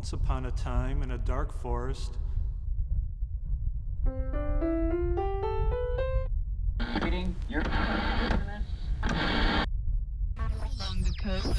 Once upon a time in a dark forest. Reading your along the coast.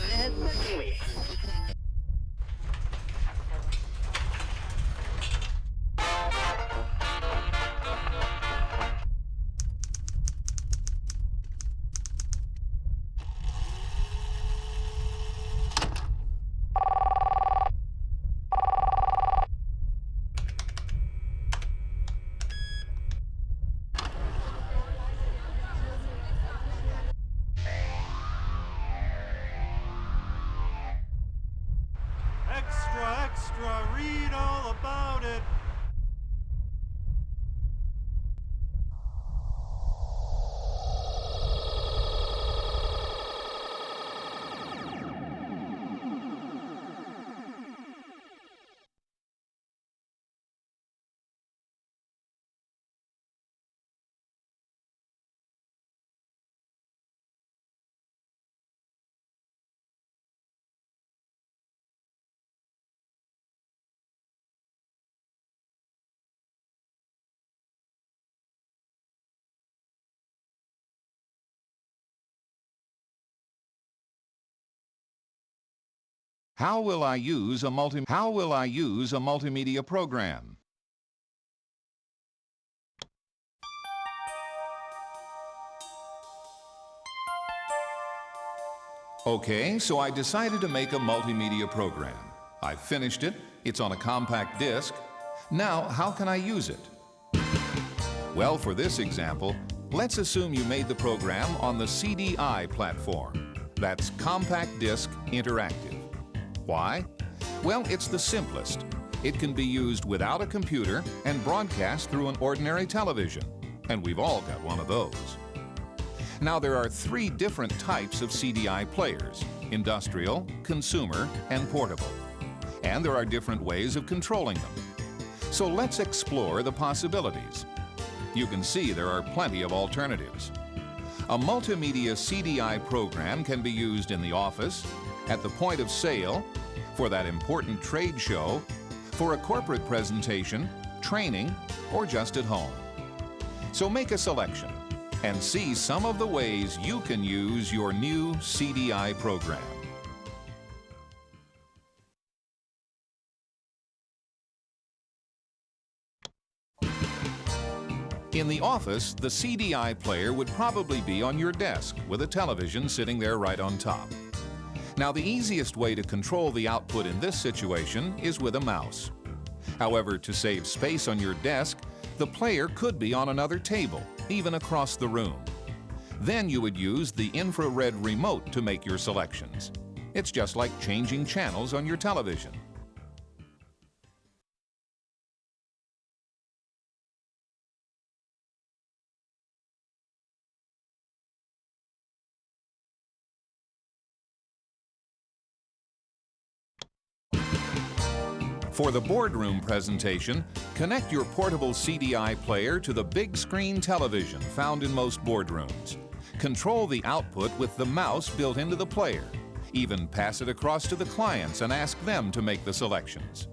Extra, read all about it. How will I use a multimedia program? Okay, so I decided to make a multimedia program. I've finished it. It's on a compact disc. Now, how can I use it? Well, for this example, let's assume you made the program on the CDI platform. That's Compact Disc Interactive. Why? Well, it's the simplest. It can be used without a computer and broadcast through an ordinary television. And we've all got one of those. Now, there are 3 different types of CDI players: industrial, consumer, and portable. And there are different ways of controlling them. So let's explore the possibilities. You can see there are plenty of alternatives. A multimedia CDI program can be used in the office, at the point of sale, for that important trade show, for a corporate presentation, training, or just at home. So make a selection and see some of the ways you can use your new CDI program. In the office, the CDI player would probably be on your desk with a television sitting there right on top. Now, the easiest way to control the output in this situation is with a mouse. However, to save space on your desk, the player could be on another table, even across the room. Then you would use the infrared remote to make your selections. It's just like changing channels on your television. For the boardroom presentation, connect your portable CDI player to the big screen television found in most boardrooms. Control the output with the mouse built into the player. Even pass it across to the clients and ask them to make the selections.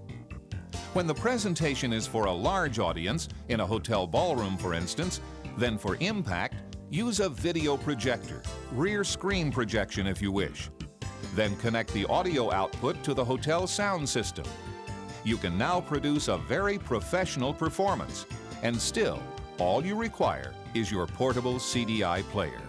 When the presentation is for a large audience, in a hotel ballroom for instance, then for impact, use a video projector, rear screen projection if you wish. Then connect the audio output to the hotel sound system. You can now produce a very professional performance, and still, all you require is your portable CDI player.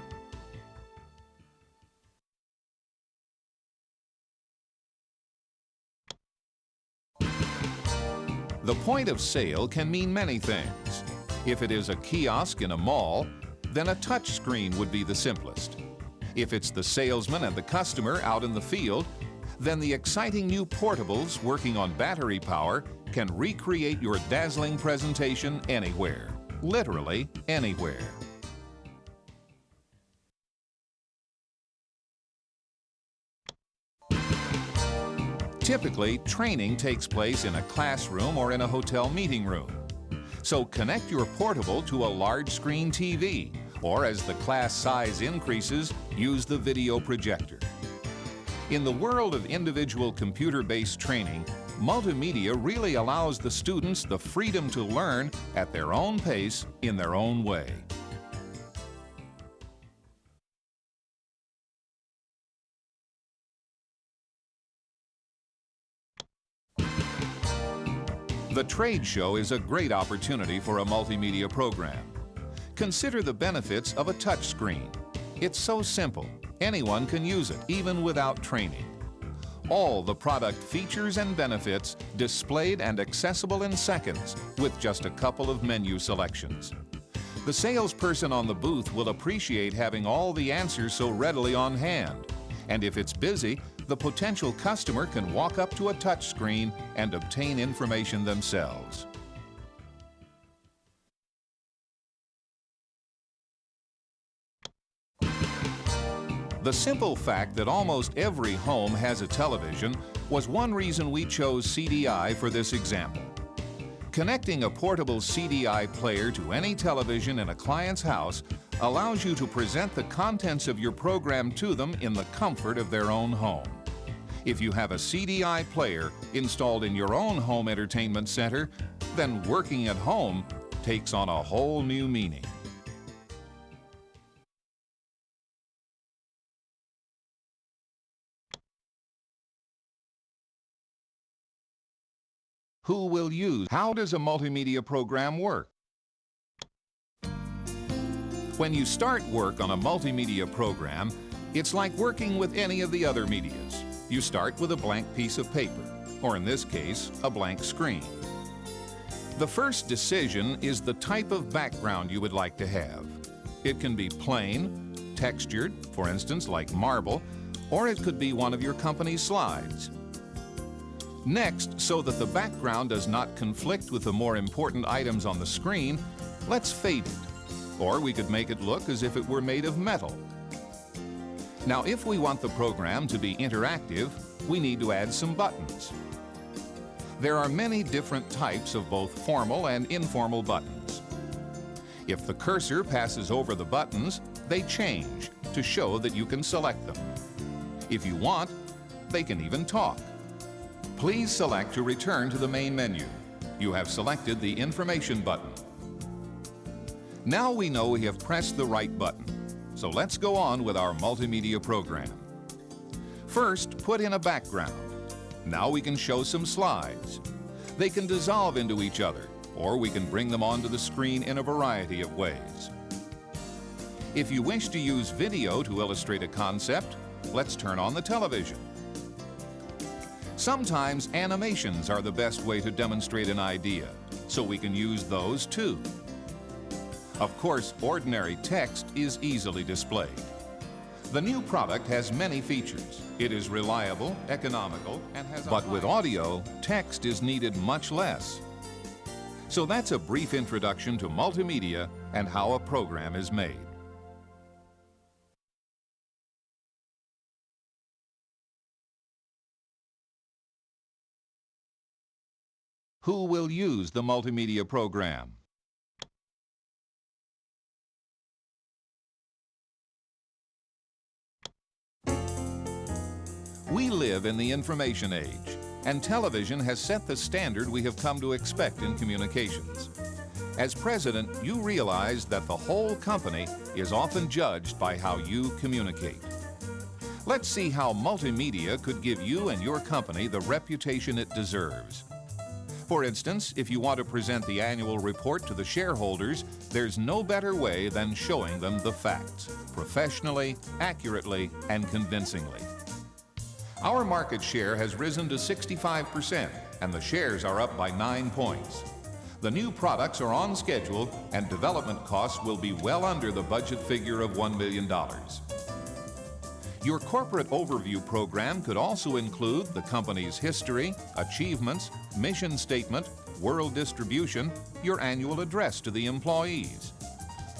The point of sale can mean many things. If it is a kiosk in a mall, then a touch screen would be the simplest. If it's the salesman and the customer out in the field, then the exciting new portables working on battery power can recreate your dazzling presentation anywhere, literally anywhere. Typically, training takes place in a classroom or in a hotel meeting room. So connect your portable to a large screen TV, or as the class size increases, use the video projector. In the world of individual computer-based training, Multimedia really allows the students the freedom to learn at their own pace in their own way. The trade show is a great opportunity for a multimedia program. Consider the benefits of a touchscreen. It's so simple. Anyone can use it, even without training. All the product features and benefits displayed and accessible in seconds with just a couple of menu selections. The salesperson on the booth will appreciate having all the answers so readily on hand. And if it's busy, the potential customer can walk up to a touchscreen and obtain information themselves. The simple fact that almost every home has a television was one reason we chose CDI for this example. Connecting a portable CDI player to any television in a client's house allows you to present the contents of your program to them in the comfort of their own home. If you have a CDI player installed in your own home entertainment center, then working at home takes on a whole new meaning. Who will use? How does a multimedia program work? When you start work on a multimedia program, it's like working with any of the other medias. You start with a blank piece of paper, or in this case, a blank screen. The first decision is the type of background you would like to have. It can be plain, textured, for instance, like marble, or it could be one of your company's slides. Next, so that the background does not conflict with the more important items on the screen, let's fade it. Or we could make it look as if it were made of metal. Now, if we want the program to be interactive, we need to add some buttons. There are many different types of both formal and informal buttons. If the cursor passes over the buttons, they change to show that you can select them. If you want, they can even talk. Please select to return to the main menu. You have selected the Information button. Now we know we have pressed the right button, so let's go on with our multimedia program. First, put in a background. Now we can show some slides. They can dissolve into each other, or we can bring them onto the screen in a variety of ways. If you wish to use video to illustrate a concept, let's turn on the television. Sometimes animations are the best way to demonstrate an idea, so we can use those too. Of course, ordinary text is easily displayed. The new product has many features. It is reliable, economical, and has But with audio, text is needed much less. So that's a brief introduction to multimedia and how a program is made. Who will use the multimedia program? We live in the information age, and television has set the standard we have come to expect in communications. As president, you realize that the whole company is often judged by how you communicate. Let's see how multimedia could give you and your company the reputation it deserves. For instance, if you want to present the annual report to the shareholders, there's no better way than showing them the facts, professionally, accurately, and convincingly. Our market share has risen to 65%, and the shares are up by 9 points. The new products are on schedule, and development costs will be well under the budget figure of $1 million. Your corporate overview program could also include the company's history, achievements, mission statement, world distribution, your annual address to the employees.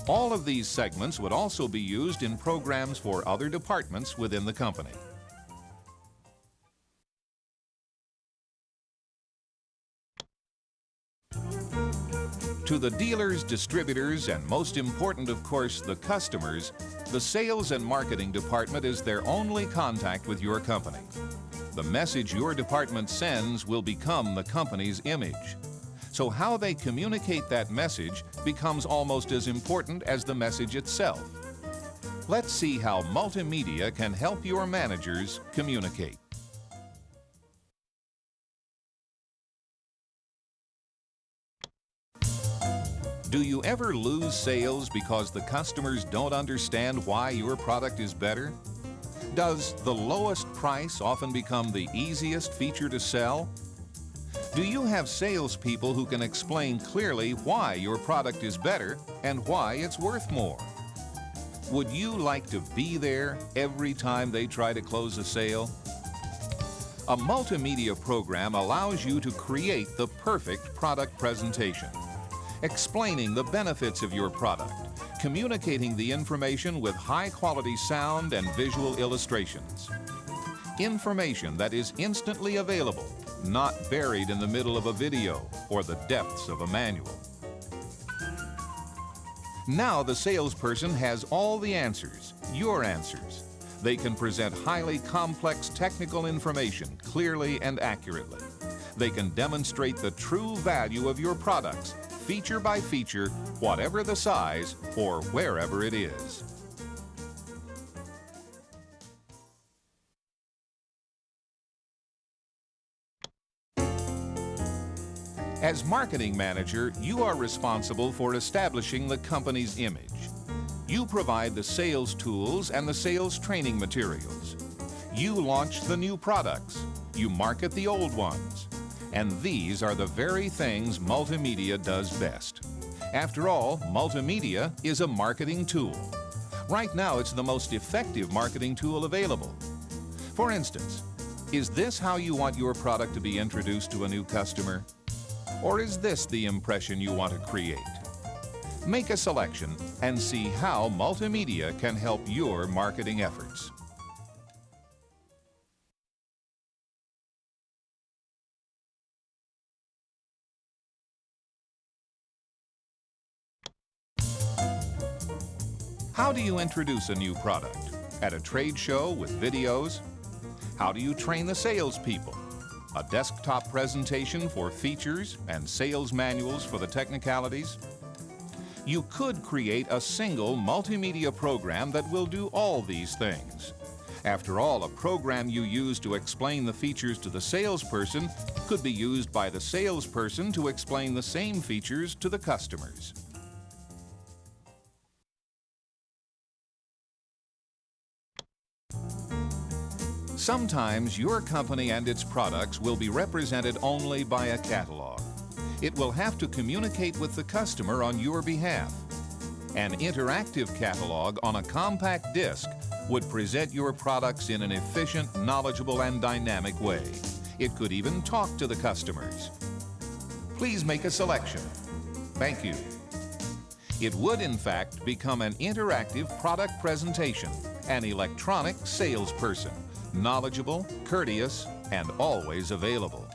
All of these segments would also be used in programs for other departments within the company. To the dealers, distributors, and most important, of course, the customers, the sales and marketing department is their only contact with your company. The message your department sends will become the company's image. So how they communicate that message becomes almost as important as the message itself. Let's see how multimedia can help your managers communicate. Do you ever lose sales because the customers don't understand why your product is better? Does the lowest price often become the easiest feature to sell? Do you have salespeople who can explain clearly why your product is better and why it's worth more? Would you like to be there every time they try to close a sale? A multimedia program allows you to create the perfect product presentation, explaining the benefits of your product, communicating the information with high-quality sound and visual illustrations. Information that is instantly available, not buried in the middle of a video or the depths of a manual. Now the salesperson has all the answers, your answers. They can present highly complex technical information clearly and accurately. They can demonstrate the true value of your products, feature by feature, whatever the size or wherever it is. As marketing manager, you are responsible for establishing the company's image. You provide the sales tools and the sales training materials. You launch the new products. You market the old ones. And these are the very things multimedia does best. After all, multimedia is a marketing tool. Right now, it's the most effective marketing tool available. For instance, is this how you want your product to be introduced to a new customer? Or is this the impression you want to create? Make a selection and see how multimedia can help your marketing efforts. How do you introduce a new product? At a trade show with videos? How do you train the salespeople? A desktop presentation for features and sales manuals for the technicalities? You could create a single multimedia program that will do all these things. After all, a program you use to explain the features to the salesperson could be used by the salesperson to explain the same features to the customers. Sometimes your company and its products will be represented only by a catalog. It will have to communicate with the customer on your behalf. An interactive catalog on a compact disc would present your products in an efficient, knowledgeable, and dynamic way. It could even talk to the customers. Please make a selection. Thank you. It would, in fact, become an interactive product presentation, an electronic salesperson. Knowledgeable, courteous, and always available.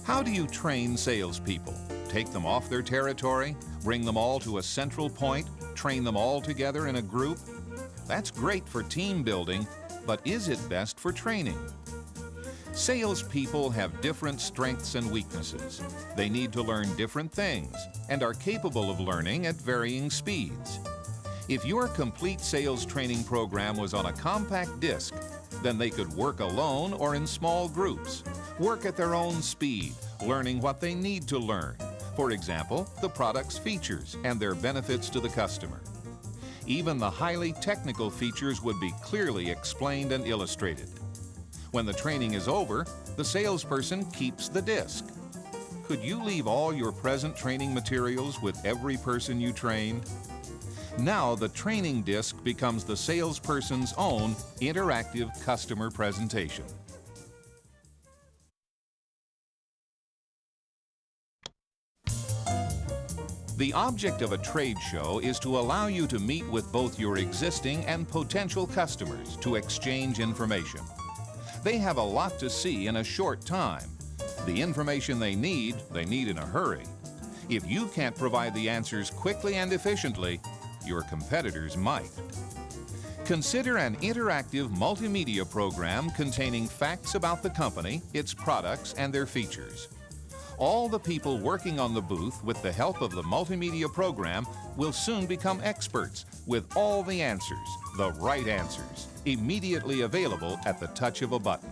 How do you train salespeople? Take them off their territory, bring them all to a central point, train them all together in a group? That's great for team building, but is it best for training? Salespeople have different strengths and weaknesses. They need to learn different things and are capable of learning at varying speeds. If your complete sales training program was on a compact disc, then they could work alone or in small groups, work at their own speed, learning what they need to learn. For example, the product's features and their benefits to the customer. Even the highly technical features would be clearly explained and illustrated. When the training is over, the salesperson keeps the disc. Could you leave all your present training materials with every person you train? Now the training disc becomes the salesperson's own interactive customer presentation. The object of a trade show is to allow you to meet with both your existing and potential customers to exchange information. They have a lot to see in a short time. The information they need in a hurry. If you can't provide the answers quickly and efficiently, Your competitors might. Consider an interactive multimedia program containing facts about the company, its products, and their features. All the people working on the booth with the help of the multimedia program will soon become experts with all the answers, the right answers, immediately available at the touch of a button.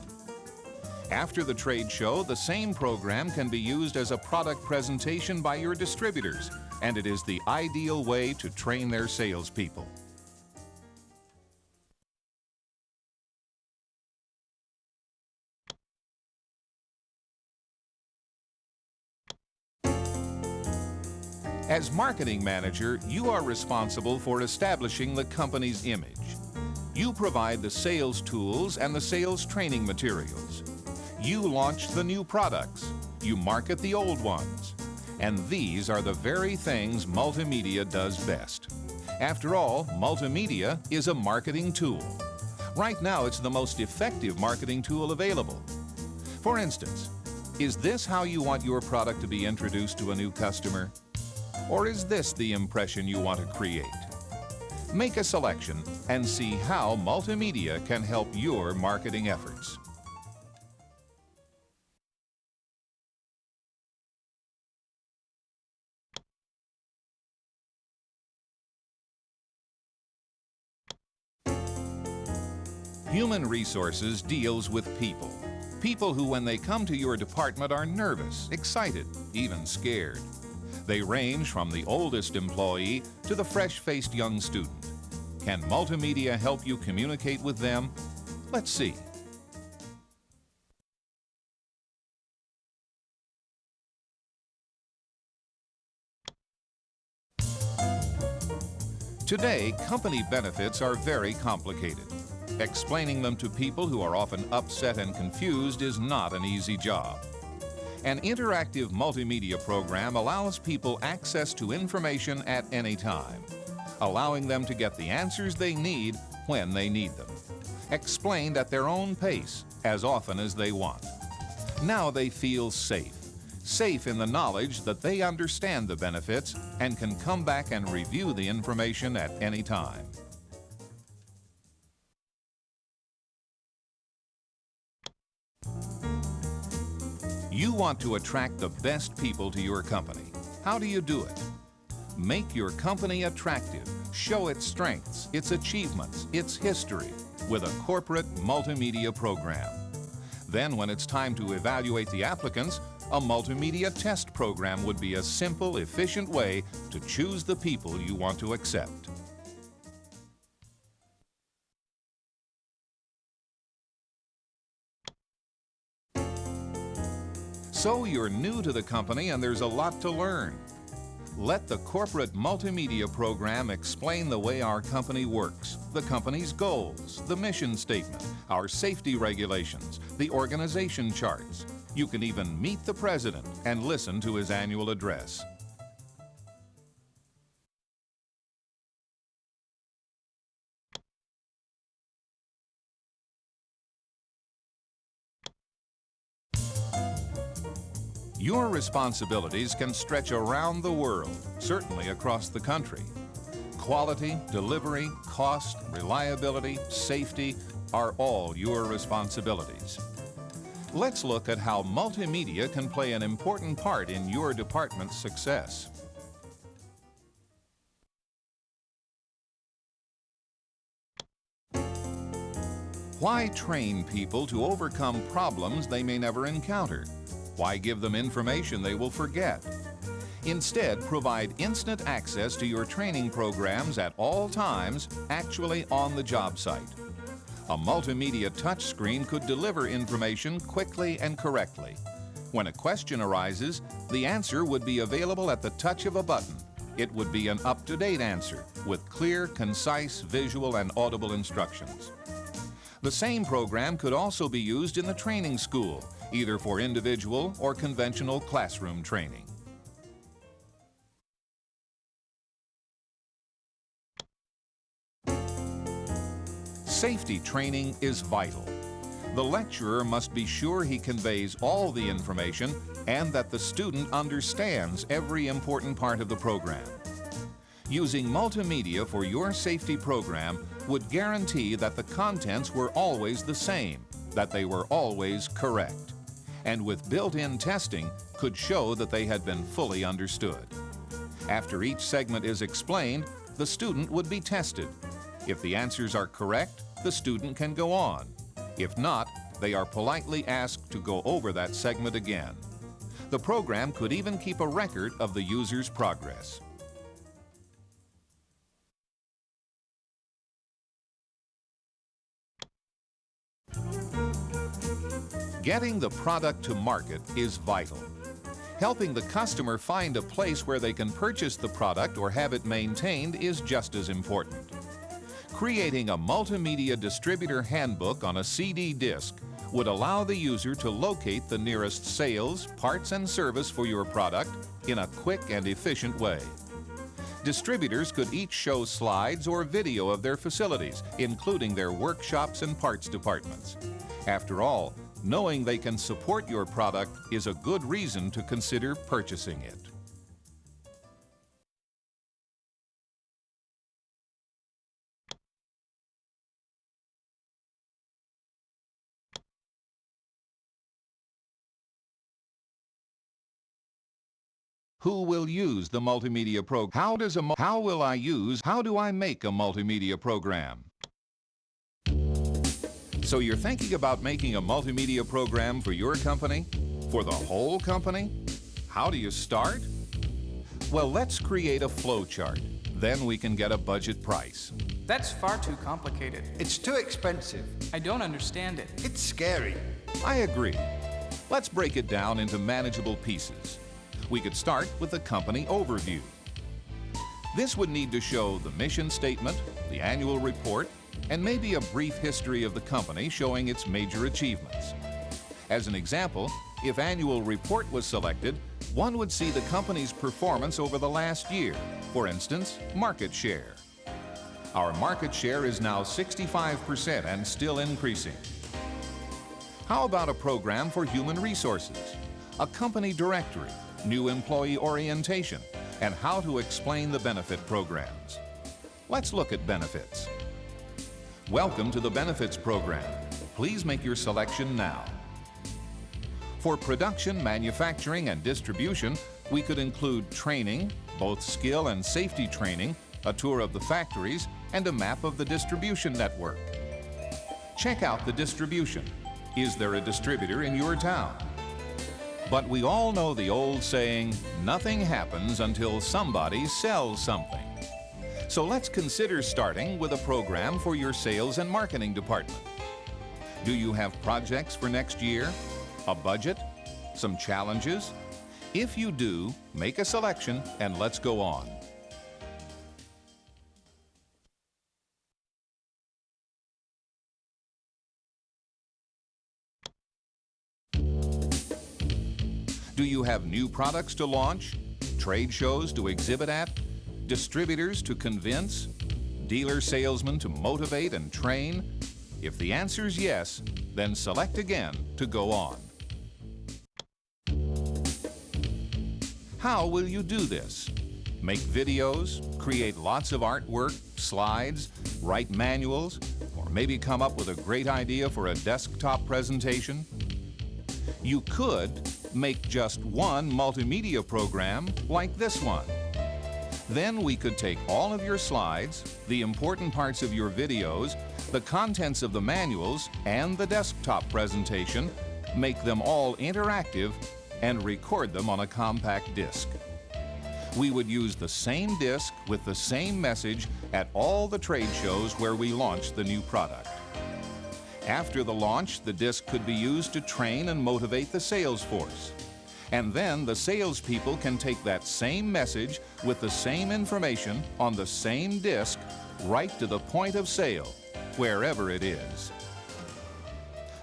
After the trade show, the same program can be used as a product presentation by your distributors, and it is the ideal way to train their salespeople. As marketing manager, you are responsible for establishing the company's image. You provide the sales tools and the sales training materials. You launch the new products. You market the old ones. And these are the very things multimedia does best. After all, multimedia is a marketing tool. Right now, it's the most effective marketing tool available. For instance, is this how you want your product to be introduced to a new customer? Or is this the impression you want to create? Make a selection and see how multimedia can help your marketing efforts. Human resources deals with people. People who, when they come to your department, are nervous, excited, even scared. They range from the oldest employee to the fresh-faced young student. Can multimedia help you communicate with them? Let's see. Today, company benefits are very complicated. Explaining them to people who are often upset and confused is not an easy job. An interactive multimedia program allows people access to information at any time, allowing them to get the answers they need when they need them, explained at their own pace as often as they want. Now they feel safe. Safe in the knowledge that they understand the benefits and can come back and review the information at any time. You want to attract the best people to your company. How do you do it? Make your company attractive. Show its strengths, its achievements, its history with a corporate multimedia program. Then, when it's time to evaluate the applicants, a multimedia test program would be a simple, efficient way to choose the people you want to accept. So you're new to the company and there's a lot to learn. Let the corporate multimedia program explain the way our company works, the company's goals, the mission statement, our safety regulations, the organization charts. You can even meet the president and listen to his annual address. Your responsibilities can stretch around the world, certainly across the country. Quality, delivery, cost, reliability, safety are all your responsibilities. Let's look at how multimedia can play an important part in your department's success. Why train people to overcome problems they may never encounter? Why give them information they will forget? Instead, provide instant access to your training programs at all times, actually on the job site. A multimedia touchscreen could deliver information quickly and correctly. When a question arises, the answer would be available at the touch of a button. It would be an up-to-date answer with clear, concise, visual, and audible instructions. The same program could also be used in the training school, either for individual or conventional classroom training. Safety training is vital. The lecturer must be sure he conveys all the information and that the student understands every important part of the program. Using multimedia for your safety program would guarantee that the contents were always the same, that they were always correct, and with built-in testing could show that they had been fully understood. After each segment is explained, the student would be tested. If the answers are correct, the student can go on. If not, they are politely asked to go over that segment again. The program could even keep a record of the user's progress. Getting the product to market is vital. Helping the customer find a place where they can purchase the product or have it maintained is just as important. Creating a multimedia distributor handbook on a CD disc would allow the user to locate the nearest sales, parts, and service for your product in a quick and efficient way. Distributors could each show slides or video of their facilities, including their workshops and parts departments. After all, knowing they can support your product is a good reason to consider purchasing it. Who will use the multimedia program? How do I make a multimedia program? So you're thinking about making a multimedia program for your company? For the whole company? How do you start? Well, let's create a flow chart. Then we can get a budget price. That's far too complicated. It's too expensive. I don't understand it. It's scary. I agree. Let's break it down into manageable pieces. We could start with the company overview. This would need to show the mission statement, the annual report, and maybe a brief history of the company showing its major achievements. As an example, if annual report was selected, one would see the company's performance over the last year. For instance, market share. Our market share is now 65% and still increasing. How about a program for human resources? A company directory, new employee orientation, and how to explain the benefit programs. Let's look at benefits. Welcome to the benefits program. Please make your selection now. For production, manufacturing, and distribution, we could include training, both skill and safety training, a tour of the factories, and a map of the distribution network. Check out the distribution. Is there a distributor in your town? But we all know the old saying, nothing happens until somebody sells something. So let's consider starting with a program for your sales and marketing department. Do you have projects for next year? A budget? Some challenges? If you do, make a selection and let's go on. Do you have new products to launch? Trade shows to exhibit at? Distributors to convince? Dealer salesmen to motivate and train? If the answer is yes, then select again to go on. How will you do this? Make videos, create lots of artwork, slides, write manuals, or maybe come up with a great idea for a desktop presentation? You could make just one multimedia program like this one. Then we could take all of your slides, the important parts of your videos, the contents of the manuals, and the desktop presentation, make them all interactive, and record them on a compact disc. We would use the same disc with the same message at all the trade shows where we launch the new product. After the launch, the disc could be used to train and motivate the sales force. And then the salespeople can take that same message with the same information on the same disc right to the point of sale, wherever it is.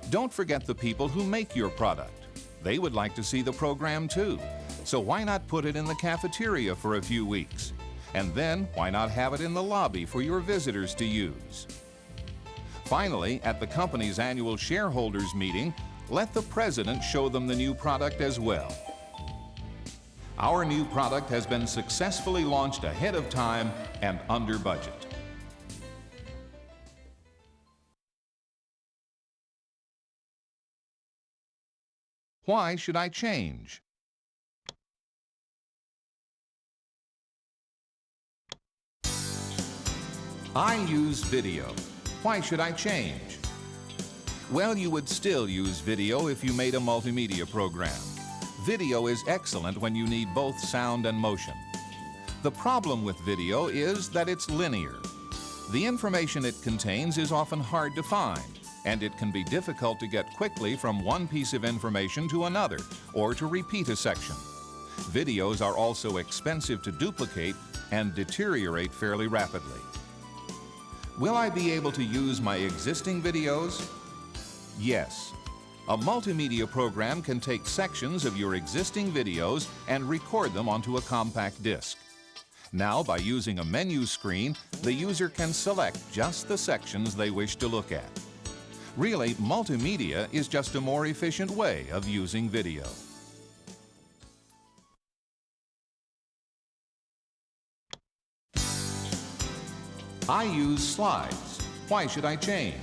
Don't forget the people who make your product. They would like to see the program too. So why not put it in the cafeteria for a few weeks? And then why not have it in the lobby for your visitors to use? Finally, at the company's annual shareholders meeting, let the president show them the new product as well. Our new product has been successfully launched ahead of time and under budget. Why should I change? I use video. Why should I change? Well, you would still use video if you made a multimedia program. Video is excellent when you need both sound and motion. The problem with video is that it's linear. The information it contains is often hard to find, and it can be difficult to get quickly from one piece of information to another, or to repeat a section. Videos are also expensive to duplicate and deteriorate fairly rapidly. Will I be able to use my existing videos? Yes. A multimedia program can take sections of your existing videos and record them onto a compact disc. Now, by using a menu screen, the user can select just the sections they wish to look at. Really, multimedia is just a more efficient way of using video. I use slides. Why should I change?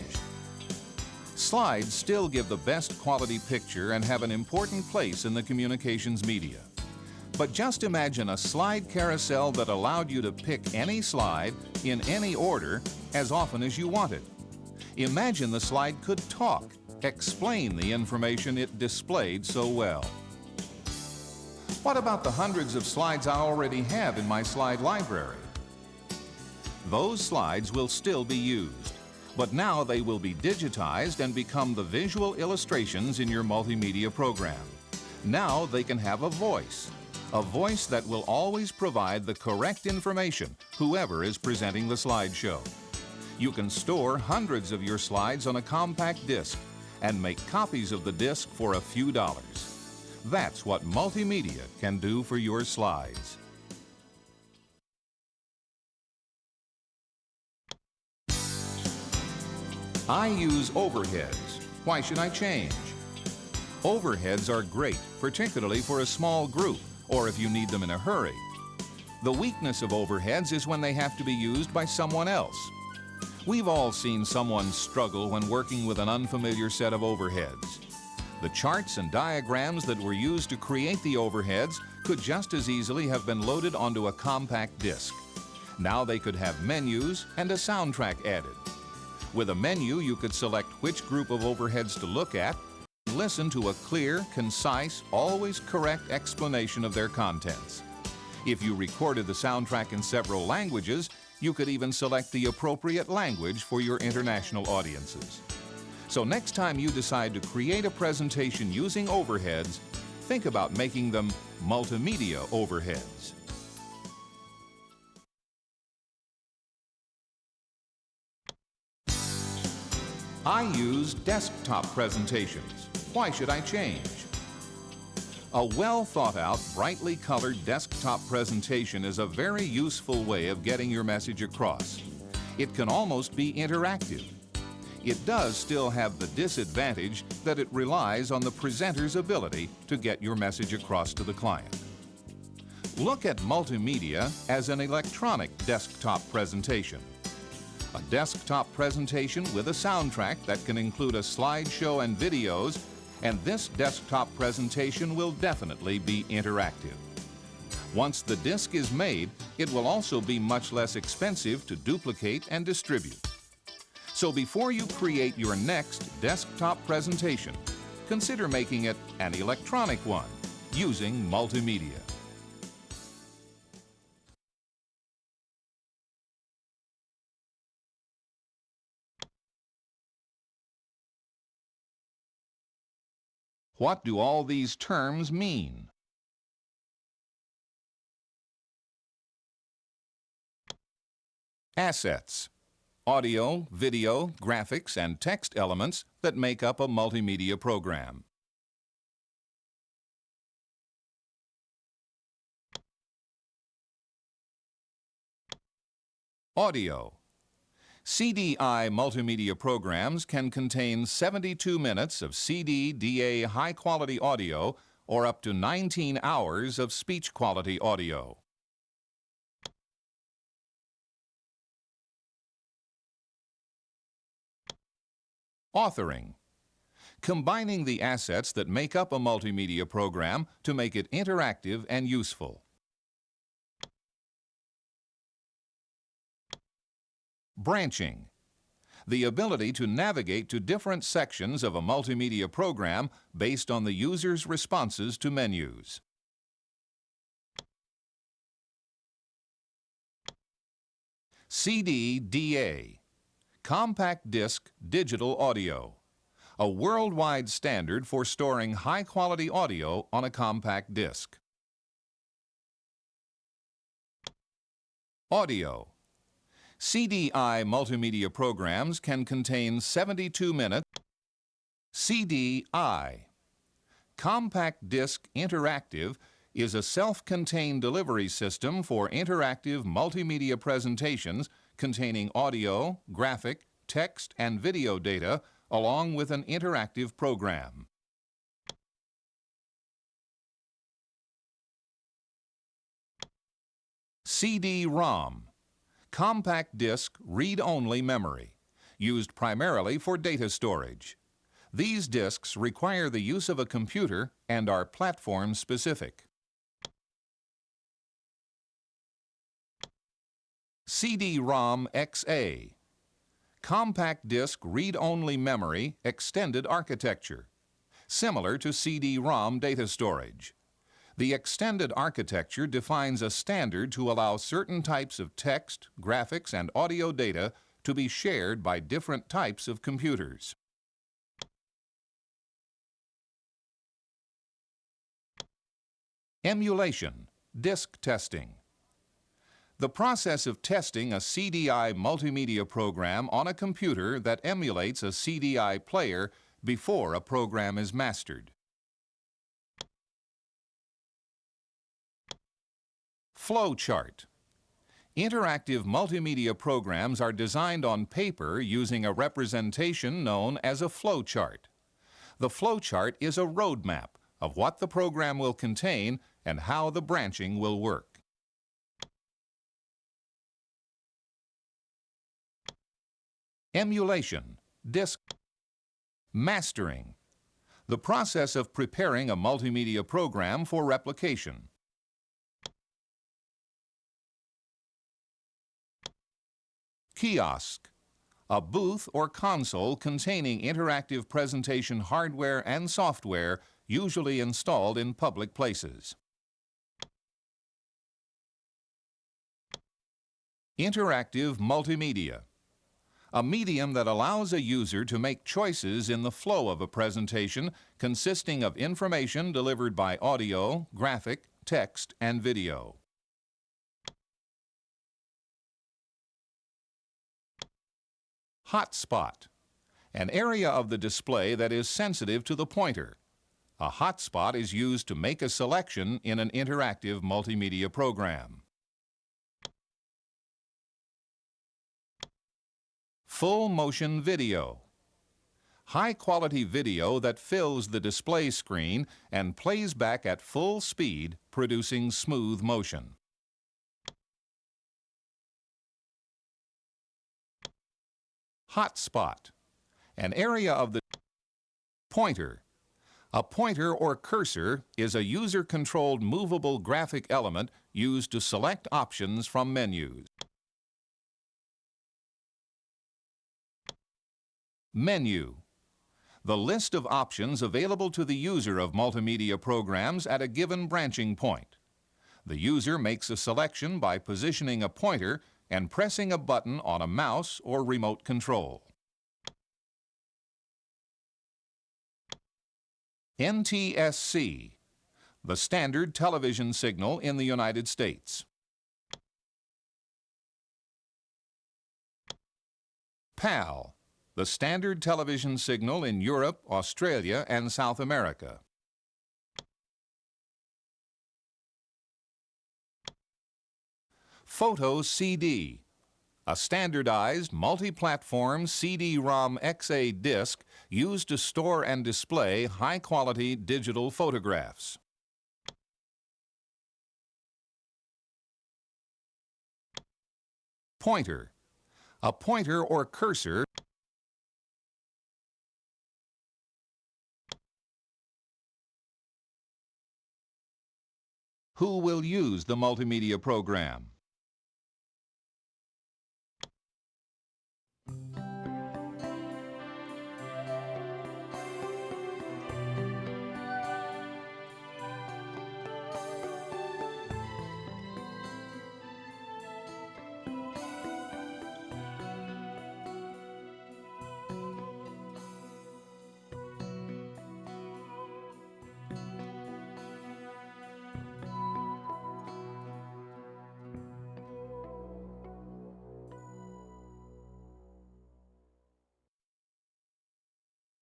Slides still give the best quality picture and have an important place in the communications media. But just imagine a slide carousel that allowed you to pick any slide in any order as often as you wanted. Imagine the slide could talk, explain the information it displayed so well. What about the hundreds of slides I already have in my slide library? Those slides will still be used, but now they will be digitized and become the visual illustrations in your multimedia program. Now they can have a voice that will always provide the correct information, whoever is presenting the slideshow. You can store hundreds of your slides on a compact disc and make copies of the disc for a few dollars. That's what multimedia can do for your slides. I use overheads. Why should I change? Overheads are great, particularly for a small group or if you need them in a hurry. The weakness of overheads is when they have to be used by someone else. We've all seen someone struggle when working with an unfamiliar set of overheads. The charts and diagrams that were used to create the overheads could just as easily have been loaded onto a compact disc. Now they could have menus and a soundtrack added. With a menu, you could select which group of overheads to look at, and listen to a clear, concise, always correct explanation of their contents. If you recorded the soundtrack in several languages, you could even select the appropriate language for your international audiences. So next time you decide to create a presentation using overheads, think about making them multimedia overheads. I use desktop presentations. Why should I change? A well-thought-out, brightly colored desktop presentation is a very useful way of getting your message across. It can almost be interactive. It does still have the disadvantage that it relies on the presenter's ability to get your message across to the client. Look at multimedia as an electronic desktop presentation. A desktop presentation with a soundtrack that can include a slideshow and videos, and this desktop presentation will definitely be interactive. Once the disc is made, it will also be much less expensive to duplicate and distribute. So before you create your next desktop presentation, consider making it an electronic one using multimedia. What do all these terms mean? Assets. Audio, video, graphics, and text elements that make up a multimedia program. Audio. CDI multimedia programs can contain 72 minutes of CD/DA high-quality audio or up to 19 hours of speech quality audio. Authoring. Combining the assets that make up a multimedia program to make it interactive and useful. Branching. The ability to navigate to different sections of a multimedia program based on the user's responses to menus. CDDA. Compact Disc Digital Audio. A worldwide standard for storing high-quality audio on a compact disc. Audio. CDI multimedia programs can contain 72-minute CDI. Compact Disc Interactive is a self-contained delivery system for interactive multimedia presentations containing audio, graphic, text, and video data along with an interactive program. CD-ROM. Compact disc read-only memory, used primarily for data storage. These discs require the use of a computer and are platform-specific. CD-ROM XA. Compact disc read-only memory extended architecture, similar to CD-ROM data storage. The extended architecture defines a standard to allow certain types of text, graphics, and audio data to be shared by different types of computers. Emulation, disc testing. The process of testing a CDI multimedia program on a computer that emulates a CDI player before a program is mastered. Flowchart. Interactive multimedia programs are designed on paper using a representation known as a flowchart. The flowchart is a roadmap of what the program will contain and how the branching will work. Emulation, disc mastering. The process of preparing a multimedia program for replication. Kiosk, a booth or console containing interactive presentation hardware and software usually installed in public places. Interactive multimedia, a medium that allows a user to make choices in the flow of a presentation consisting of information delivered by audio, graphic, text, and video. Hotspot, an area of the display that is sensitive to the pointer. A hotspot is used to make a selection in an interactive multimedia program. Full motion video. High-quality video that fills the display screen and plays back at full speed, producing smooth motion. Hotspot, an area of the pointer. A pointer or cursor is a user-controlled movable graphic element used to select options from menus. Menu, the list of options available to the user of multimedia programs at a given branching point. The user makes a selection by positioning a pointer and pressing a button on a mouse or remote control. NTSC, the standard television signal in the United States. PAL, the standard television signal in Europe, Australia, and South America. Photo CD, a standardized multi-platform CD-ROM XA disc used to store and display high-quality digital photographs. Pointer. A pointer or cursor who will use the multimedia program.